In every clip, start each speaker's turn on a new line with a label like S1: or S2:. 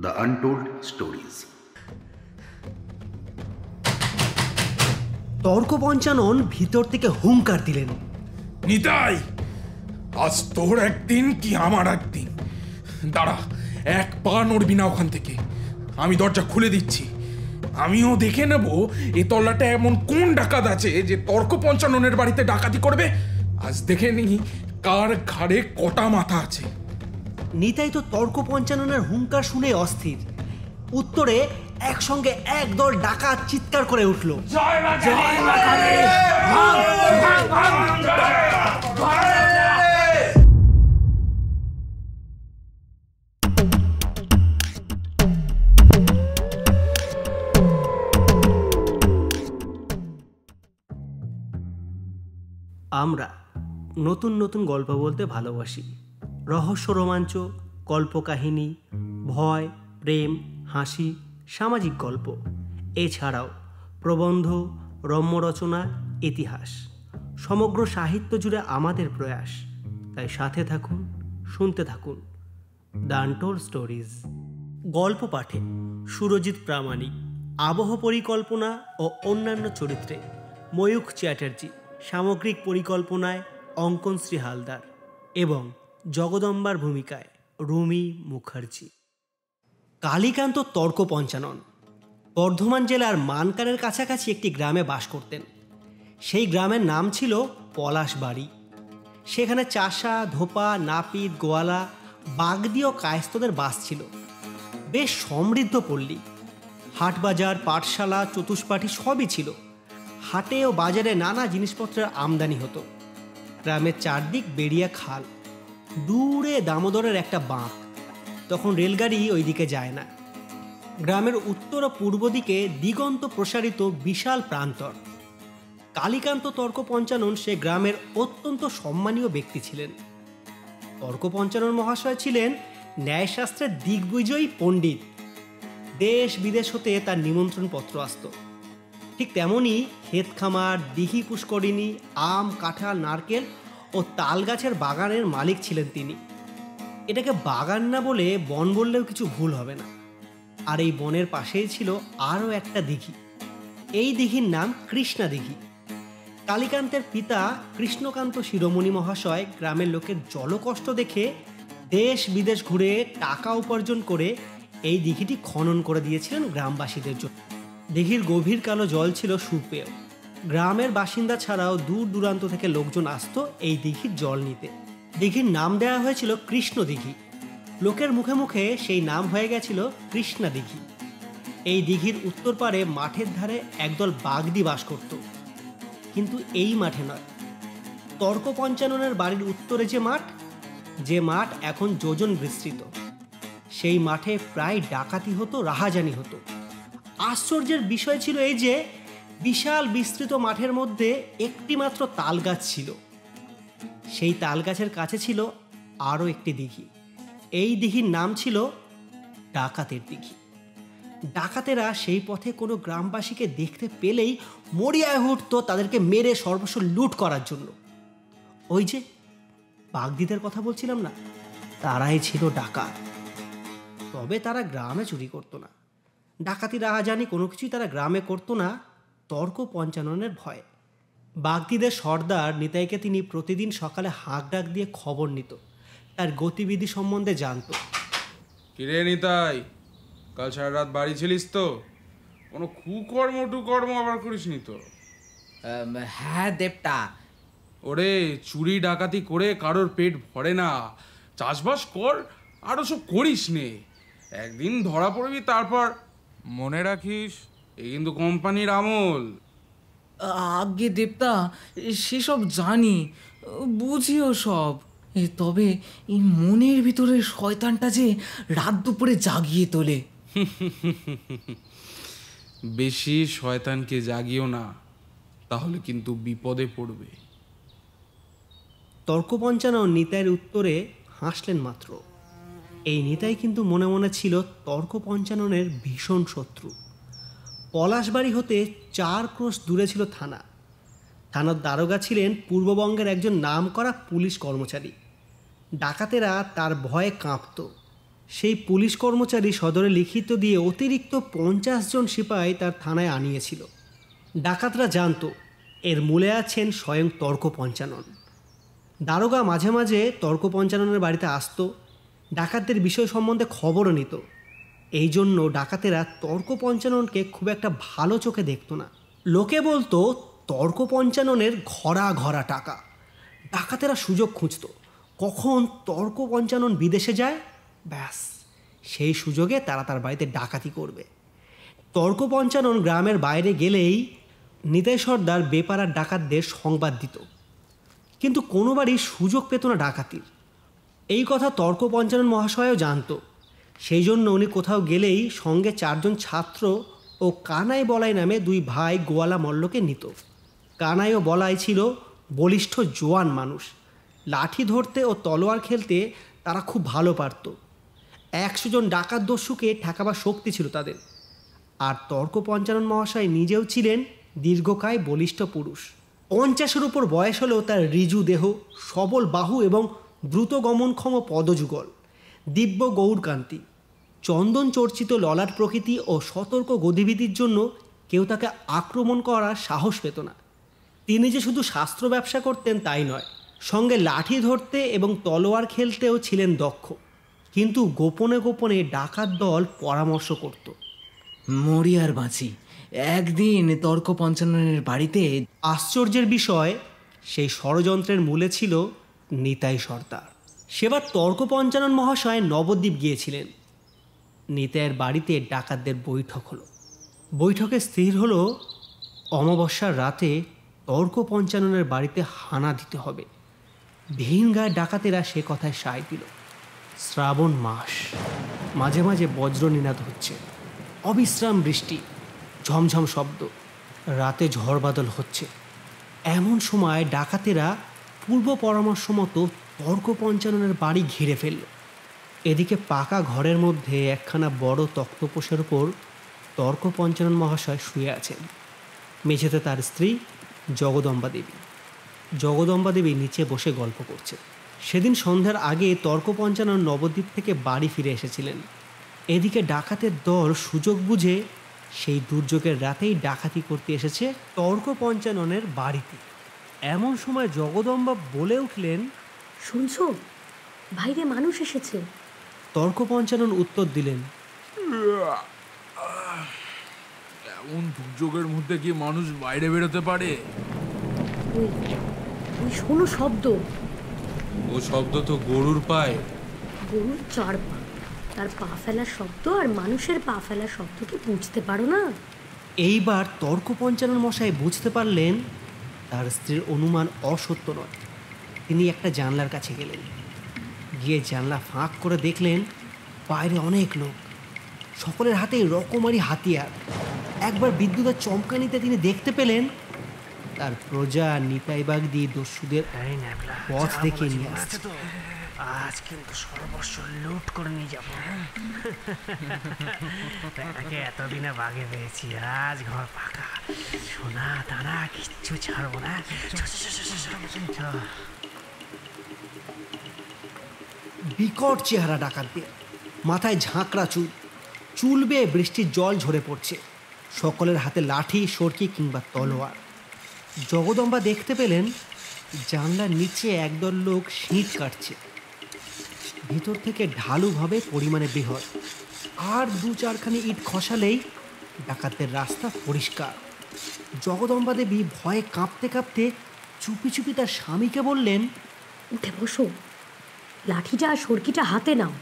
S1: The untold stories.
S2: তর্ক পঞ্চানন ভিতর থেকে হুঙ্কার দিলেন,
S3: নিতাই, আজ তোর একদিন কি আমার একদিন। দাঁড়া, এক পা নড়বি না ওখান থেকে। আমি দরজা খুলে দিচ্ছি। আমিও দেখে নেব এ তল্লাটা এমন কোন ডাকাত আছে যে তর্ক পঞ্চাননের বাড়িতে ডাকাতি করবে। আজ দেখে নি কার ঘাড়ে কটা মাথা আছে।
S2: নিতাই তো তর্ক পঞ্চাননের হুঙ্কার শুনে অস্থির। উত্তরে একসঙ্গে একদল ডাকাত চিৎকার করে উঠল, আমরা নতুন নতুন গল্প বলতে ভালোবাসি। রহস্য, রোমাঞ্চ, কল্পকাহিনী, ভয়, প্রেম, হাসি, সামাজিক গল্প, এছাড়াও প্রবন্ধ, রম্য রচনা, ইতিহাস, সমগ্র সাহিত্য জুড়ে আমাদের প্রয়াস। তাই সাথে থাকুন, শুনতে থাকুন দ্য আনটোল্ড স্টোরিজ। গল্প পাঠে সুরজিৎ প্রামাণিক, আবহ পরিকল্পনা ও অন্যান্য চরিত্রে ময়ূখ চ্যাটার্জি, সামগ্রিক পরিকল্পনায় অঙ্কনশ্রী হালদার এবং জগদম্বার ভূমিকায় রুমি মুখার্জি। কালীকান্ত তর্ক পঞ্চানন বর্ধমান জেলার মানকারের কাছাকাছি একটি গ্রামে বাস করতেন। সেই গ্রামের নাম ছিল পলাশবাড়ি। সেখানে চাষা, ধোপা, নাপিত, গোয়ালা, বাগদি ও কায়স্থদের বাস ছিল। বেশ সমৃদ্ধ পল্লী। হাটবাজার, পাঠশালা, চতুষ্পাঠী সবই ছিল। হাটে ও বাজারে নানা জিনিসপত্রের আমদানি হতো। গ্রামের চারদিক বেড়িয়া খাল, দূরে দামোদরের একটা বাঁক। তখন রেলগাড়ি ওই দিকে যায় না। গ্রামের উত্তর ও পূর্ব দিকে দিগন্ত প্রসারিত বিশাল প্রান্তর। কালীকান্ত তর্ক পঞ্চানন সে গ্রামের অত্যন্ত সম্মানীয় ব্যক্তি ছিলেন। তর্ক পঞ্চানন মহাশয় ছিলেন ন্যায়শাস্ত্রের দিগ্বিজয়ী পণ্ডিত। দেশ বিদেশ হতে তার নিমন্ত্রণ পত্র আসত। ঠিক তেমনই ক্ষেত খামার, দিঘি, পুষ্করিণী, আম, কাঁঠাল, নারকেল ও তাল গাছের বাগানের মালিক ছিলেন তিনি। এটাকে বাগান না বলে বন বললেও কিছু ভুল হবে না। আর এই বনের পাশেই ছিল আরও একটা দিঘি। এই দিঘির নাম কৃষ্ণা দিঘি। কালীকান্তের পিতা কৃষ্ণকান্ত শিরোমণি মহাশয় গ্রামের লোকের জলকষ্ট দেখে দেশ বিদেশ ঘুরে টাকা উপার্জন করে এই দিঘিটি খনন করে দিয়েছিলেন গ্রামবাসীদের জন্য। দিঘির গভীর কালো জল ছিল সুপেয়। গ্রামের বাসিন্দা ছাড়াও দূর দূরান্ত থেকে লোকজন আসতো এই দিঘির জল নিতে। দিঘির নাম দেওয়া হয়েছিল কৃষ্ণ দিঘি। লোকের মুখে মুখে সেই নাম হয়ে গেছিল কৃষ্ণা দিঘি। এই দিঘির উত্তর পারে মাঠের ধারে একদল বাগদি বাস করত। কিন্তু এই মাঠে নয়, তর্ক পঞ্চাননের বাড়ির উত্তরে যে মাঠ এখন যোজন বিস্তৃত, সেই মাঠে প্রায় ডাকাতি হতো, রাহাজানি হতো। আশ্চর্যের বিষয় ছিল এই যে বিশাল বিস্তৃত মাঠের মধ্যে একটি মাত্র তাল গাছ ছিল। সেই তাল গাছের কাছে ছিল আরও একটি দিঘি। এই দিঘির নাম ছিল ডাকাতের দিঘি। ডাকাতেরা সেই পথে কোনো গ্রামবাসীকে দেখতে পেলেই মরিয়ায় উঠত তাদেরকে মেরে সর্বস্ব লুট করার জন্য। ওই যে বাগদিদের কথা বলছিলাম না, তারাই ছিল ডাকাত। তবে তারা গ্রামে চুরি করতো না, ডাকাতি রাহাজানি কোনো কিছুই তারা গ্রামে করতো না, তর্ক পঞ্চাননের ভয়ে। বাগদিদের সর্দার নিতাইকে তিনি প্রতিদিন সকালে হাঁক ডাক দিয়ে খবর নিত, তার গতিবিধি সম্বন্ধে জানত।
S3: কিরে নিতাই, কাল সারা রাত বাড়ি ছিলিস তো? কোনো কুকর্ম আবার করিসনি তো?
S4: হ্যাঁ দেবটা।
S3: ওরে, চুরি ডাকাতি করে কারোর পেট ভরে না। চাষবাস কর, আর ওসব করিস নে। একদিন ধরা পড়বি, তারপর মনে রাখিস এই কিন্তু কোম্পানির আমল।
S4: আগে দেবতা, সেসব জানি, বুঝিও সব। তবে এই মনের ভিতরে শয়তানটা যে রাত দুপুরে জাগিয়ে তোলে।
S3: বেশি শয়তানকে জাগিও না, তাহলে কিন্তু বিপদে পড়বে।
S2: তর্ক পঞ্চানন নিতাইয়ের উত্তরে হাসলেন মাত্র। এই নিতাই কিন্তু মনে মনে ছিল তর্ক পঞ্চাননের ভীষণ শত্রু। পলাশবাড়ি হতে 4 ক্রোশ দূরে ছিল থানা। থানার দারোগা ছিলেন পূর্ববঙ্গের একজন নামকরা পুলিশ কর্মচারী। ডাকাতেরা তার ভয়ে কাঁপত। সেই পুলিশ কর্মচারী সদরে লিখিত দিয়ে অতিরিক্ত 50 জন সিপাহী তার থানায় আনিয়েছিল। ডাকাতরা জানতো এর মূলে আছেন স্বয়ং তর্ক পঞ্চানন। দারোগা মাঝে মাঝে তর্ক পঞ্চাননের বাড়িতে আসতো, ডাকাতদের বিষয় সম্বন্ধে খবরও নিত। এই জন্য ডাকাতেরা তর্ক পঞ্চাননকে খুব একটা ভালো চোখে দেখত না। লোকে বলতো তর্ক পঞ্চাননের ঘরা ঘরা টাকা। ডাকাতেরা সুযোগ খুঁজত, কখন তর্ক পঞ্চানন বিদেশে যায়, ব্যাস সেই সুযোগে তারা তার বাড়িতে ডাকাতি করবে। তর্ক পঞ্চানন গ্রামের বাইরে গেলেই নিতাই সর্দার বেপাড়ার ডাকাতদের সংবাদ দিত, কিন্তু কোনোবারই সুযোগ পেত না ডাকাতির। এই কথা তর্ক পঞ্চানন মহাশয়ও জানত। সেই জন্য উনি কোথাও গেলেই সঙ্গে 4 জন ছাত্র ও কানাই বলাই নামে 2 ভাই গোয়ালা মল্লকে নিত। কানাই ও বলাই ছিল বলিষ্ঠ জোয়ান মানুষ। লাঠি ধরতে ও তলোয়ার খেলতে তারা খুব ভালো পারত। 100 জন ডাকাত দস্যুকে ঠেকাবার শক্তি ছিল তাদের। আর তর্ক পঞ্চানন মহাশয় নিজেও ছিলেন দীর্ঘকায় বলিষ্ঠ পুরুষ। 50-এর উপর বয়স হলেও তার ঋজু দেহ, সবল বাহু এবং দ্রুত গমনক্ষম পদযুগল, দিব্য গৌরকান্তি, চন্দন চর্চিত ললাট প্রকৃতি ও সতর্ক গতিবিধির জন্য কেউ তাকে আক্রমণ করার সাহস পেত না। তিনি যে শুধু শাস্ত্র ব্যবসা করতেন তাই নয়, সঙ্গে লাঠি ধরতে এবং তলোয়ার খেলতেও ছিলেন দক্ষ। কিন্তু গোপনে গোপনে ডাকাত দল পরামর্শ করত।
S4: মরি আর বাঁচি, একদিন তর্ক পঞ্চাননের বাড়িতে।
S2: আশ্চর্যের বিষয়, সেই ষড়যন্ত্রের মূলে ছিল নিতাই সর্দার। সেবার তর্ক পঞ্চানন মহাশয় নবদ্বীপ গিয়েছিলেন। নিতাইয়ের বাড়িতে ডাকাতদের বৈঠক হলো। বৈঠকে স্থির হলো অমাবস্যার রাতে তর্ক পঞ্চাননের বাড়িতে হানা দিতে হবে। ভিন গায়ে ডাকাতেরা সে কথায় সায় দিল। শ্রাবণ মাস, মাঝে মাঝে বজ্রনিনাদ হচ্ছে, অবিশ্রাম বৃষ্টি, ঝমঝম শব্দ, রাতে ঝড় বাদল হচ্ছে। এমন সময় ডাকাতেরা পূর্ব পরামর্শ মতো তর্ক পঞ্চাননের বাড়ি ঘিরে ফেলল। এদিকে পাকা ঘরের মধ্যে একখানা বড় তক্তপোষের ওপর তর্ক পঞ্চানন মহাশয় শুয়ে আছেন। মেঝেতে তার স্ত্রী জগদম্বা দেবী। জগদম্বা দেবী নিচে বসে গল্প করছে। সেদিন সন্ধ্যার আগে তর্ক পঞ্চানন নবদ্বীপ থেকে বাড়ি ফিরে এসেছিলেন। এদিকে ডাকাতের দল সুযোগ বুঝে সেই দুর্যোগের রাতেই ডাকাতি করতে এসেছে তর্ক পঞ্চাননের বাড়িতে। এমন সময় জগদম্বা বলে উঠলেন,
S1: শুনছো, বাইরে মানুষ এসেছে।
S2: তর্ক পঞ্চানন উত্তর দিলেন,
S3: এমন দুর্যোগের মধ্যে কি মানুষ বাইরে বেরোতে পারে?
S1: ওই ওই শোনো শব্দ।
S5: ও শব্দ তো গরুর পায়।
S1: গরুর 4 পা, তার পা ফেলার শব্দ আর মানুষের পা ফেলার শব্দ কি বুঝতে পারো না?
S2: এইবার তর্ক পঞ্চানন মশাই বুঝতে পারলেন তার স্ত্রীর অনুমান অসত্য নয়। তিনি একটা জানলার কাছে গেলেন। গিয়ে জানলা ফাঁক করে দেখলেন বাইরে অনেক লোক, সকলের হাতেই রকমারি হাতিয়ার। একবার বিদ্যুতের চমকানিতে তিনি দেখতে পেলেন তার প্রজা নিতাই বাগদি দস্যুদের পথ দেখে নিয়ে আসছে।
S6: আজ কিন্তু সর্বস্ব লুট করে নিয়ে যাবো। তাকে এতদিনে বাগে পেয়েছি, আজ ঘর পাকা, সোনা দানা কিচ্ছু ছাড়বো না।
S2: বিকট চেহারা ডাকাতদের, মাথায় ঝাঁকড়া চুল, চুল বেয়ে বৃষ্টির জল ঝরে পড়ছে। সকলের হাতে লাঠি, সরকি কিংবা তলোয়ার। জগদম্বা দেখতে পেলেন জানলার নিচে একদল লোক শীত কাটছে। ভিতর থেকে ঢালুভাবে পরিমাণে বৃহৎ, আর 2-4খানি ইট খসালেই ডাকাতদের রাস্তা পরিষ্কার। জগদম্বা দেবী ভয়ে কাঁপতে কাঁপতে চুপি চুপি তার স্বামীকে বললেন,
S1: উঠে বসো, লাঠিটা আর সরকিটা হাতে নাও।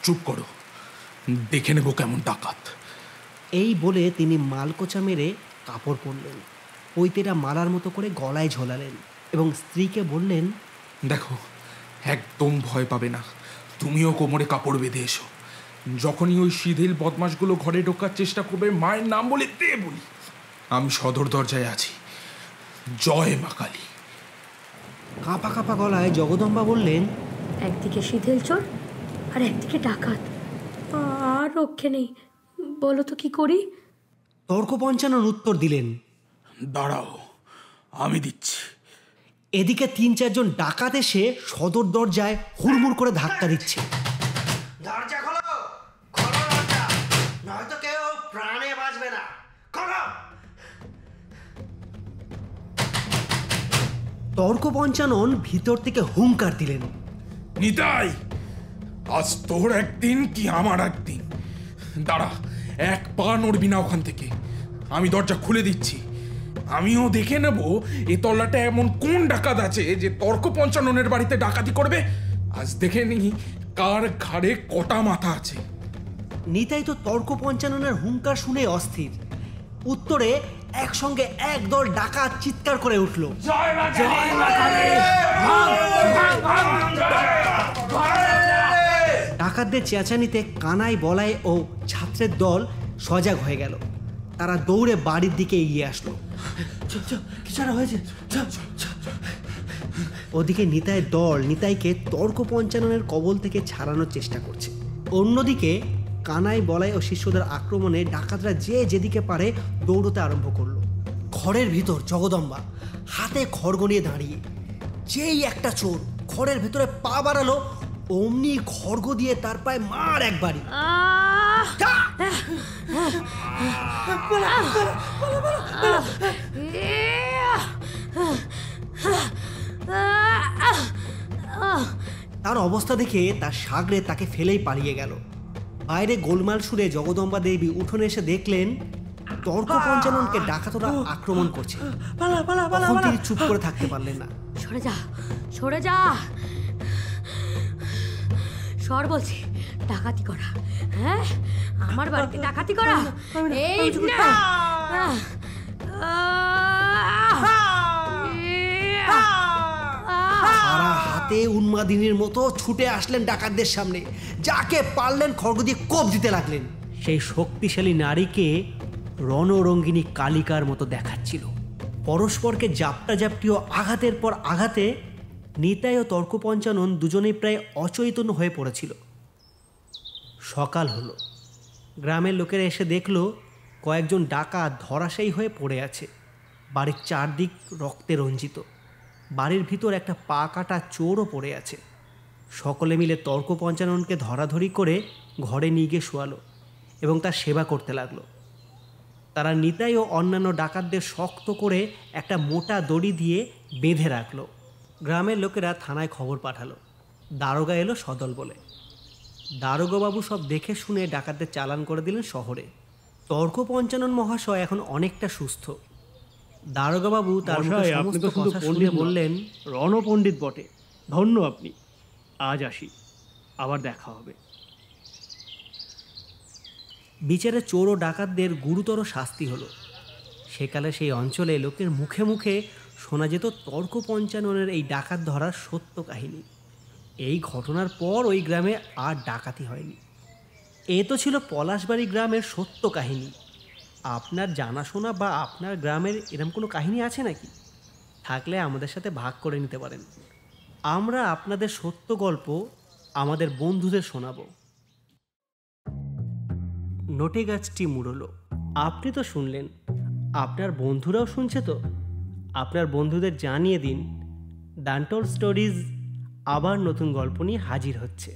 S3: চুপ করো, দেখে নেবো কেমন ডাকাত।
S2: এই বলে তিনি মালকোচা মেরে কাপড় পরলেন, পৈতেরা মালার মতো করে গলায় ঝোলালেন এবং স্ত্রীকে বললেন,
S3: দেখো, একদম ভয় পাবে না, তুমিও কোমরে কাপড় বেঁধে এসো। যখনই ওই শিথিল বদমাশগুলো ঘরে ঢোকার চেষ্টা করবে, মায়ের নাম বলে দে বলি, আমি সদর দরজায় আছি। জয় মা কালী।
S2: কাঁপা কাঁপা গলায় জগদম্বা বললেন,
S1: একদিকে শিথিল চোর আর একদিকে ডাকাত, আর রক্ষে নেই, বলো তো কি করি?
S2: তর্ক পঞ্চানন উত্তর দিলেন,
S3: দাঁড়াও, আমি দিচ্ছি।
S2: এদিকে 3-4 জন ডাকাত এসে সদর দরজায় হুড়মুড় করে ধাক্কা দিচ্ছে।
S6: ধর
S2: তর্ক পঞ্চানন ভিতর থেকে হুঙ্কার দিলেন,
S3: নিতাই, আজ তোর একদিন কি আমার একদিন। দাঁড়া, এক পা নড়বি না ওখান থেকে। আমি দরজা খুলে দিচ্ছি। আমিও দেখে নেব এ তল্লাটা এমন কোন ডাকাত আছে যে তর্ক পঞ্চাননের বাড়িতে ডাকাতি করবে। আজ দেখে নি কার ঘাড়ে কটা মাথা আছে।
S2: নিতাই তো তর্ক পঞ্চাননের হুঙ্কার শুনে অস্থির। উত্তরে একসঙ্গে একদল ডাকাত চিৎকার করে উঠল, ডাকাতদের চেঁচানিতে কানাই, বলাই ও ছাত্রের দল সজাগ হয়ে গেল। তারা দৌড়ে বাড়ির দিকে এগিয়ে আসলো। ওদিকে নিতাইয়ের দল নিতাইকে তর্ক পঞ্চাননের কবল থেকে ছাড়ানোর চেষ্টা করছে। অন্যদিকে কানাই, বলাই ও শিষ্যদের আক্রমণে ডাকাতরা যে যেদিকে পারে দৌড়তে আরম্ভ করলো। ঘরের ভিতর জগদম্বা হাতে খড়গ নিয়ে দাঁড়িয়ে। যেই একটা চোর ঘরের ভেতরে পা বাড়ালো, অমনি খড়গ দিয়ে তার পায়ে মার একবারই। তার অবস্থা দেখে তার সাগরে তাকে ফেলেই পালিয়ে গেল। বাইরে গোলমাল সুরে জগদম্বা দেবী উঠোনে এসে দেখলেন তর্ক পঞ্চাননকে ডাকাতরা আক্রমণ করছে। তখন তিনি চুপ করে থাকতে পারলেন না।
S1: সরে যা, সরে যা, সর বলছি। ডাকাতি করা, হ্যাঁ, আমার বাড়িতে ডাকাতি করা, এই না।
S2: সারা হাতে উন্মাদিনীর মতো ছুটে আসলেন ডাকাতদের সামনে। যাকে পারলেন খড়গ দিয়ে কোপ দিতে লাগলেন। সেই শক্তিশালী নারীকে রণরঙ্গিনী কালিকার মতো দেখাচ্ছিল। পরস্পরকে জাপটাজাপটি ও আঘাতের পর আঘাতে নিতাই ও তর্ক পঞ্চানন দুজনেই প্রায় অচৈতন্য হয়ে পড়েছিল। সকাল হলো। গ্রামের লোকেরা এসে দেখলো কয়েকজন ডাকাত ধরাশায়ী হয়ে পড়ে আছে। বাড়ির চারদিক রক্তে রঞ্জিত। বাড়ির ভিতর একটা পা কাটা চোরও পড়ে আছে। সকলে মিলে তর্ক পঞ্চাননকে ধরাধরি করে ঘরে নিয়ে গিয়ে শোয়ালো এবং তার সেবা করতে লাগলো। তারা নিতাই ও অন্যান্য ডাকাতদের শক্ত করে একটা মোটা দড়ি দিয়ে বেঁধে রাখলো। গ্রামের লোকেরা থানায় খবর পাঠালো। দারোগা এলো সদল বলে। দারোগাবাবু সব দেখে শুনে ডাকাতদের চালান করে দিলেন শহরে। তর্ক পঞ্চানন মহাশয় এখন অনেকটা সুস্থ। দারোগাবাবু তার মুখে সমস্ত কথা শুনে বললেন,
S7: রণপণ্ডিত বটে, ধন্য আপনি। আজ আসি, আবার দেখা হবে।
S2: বিচারে চোর ও ডাকাতদের গুরুতর শাস্তি হলো। সেকালে সেই অঞ্চলে লোকের মুখে মুখে শোনা যেত তর্ক পঞ্চাননের এই ডাকাত ধরার সত্য কাহিনী। এই ঘটনার পর ওই গ্রামে আর ডাকাতি হয়নি। এ তো ছিল পলাশবাড়ি গ্রামের সত্য কাহিনী। আপনার জানাশোনা বা আপনার গ্রামের এরকম কোনো কাহিনী আছে নাকি? থাকলে আমাদের সাথে ভাগ করে নিতে পারেন। আমরা আপনাদের সত্য গল্প আমাদের বন্ধুদের শোনাব। নোটে গাছটি মুড়লো। আপনি তো শুনলেন, আপনার বন্ধুরাও শুনছে তো? আপনার বন্ধুদের জানিয়ে দিন, ডানটোল স্টোরিজ আবার নতুন গল্প নিয়ে হাজির হচ্ছে।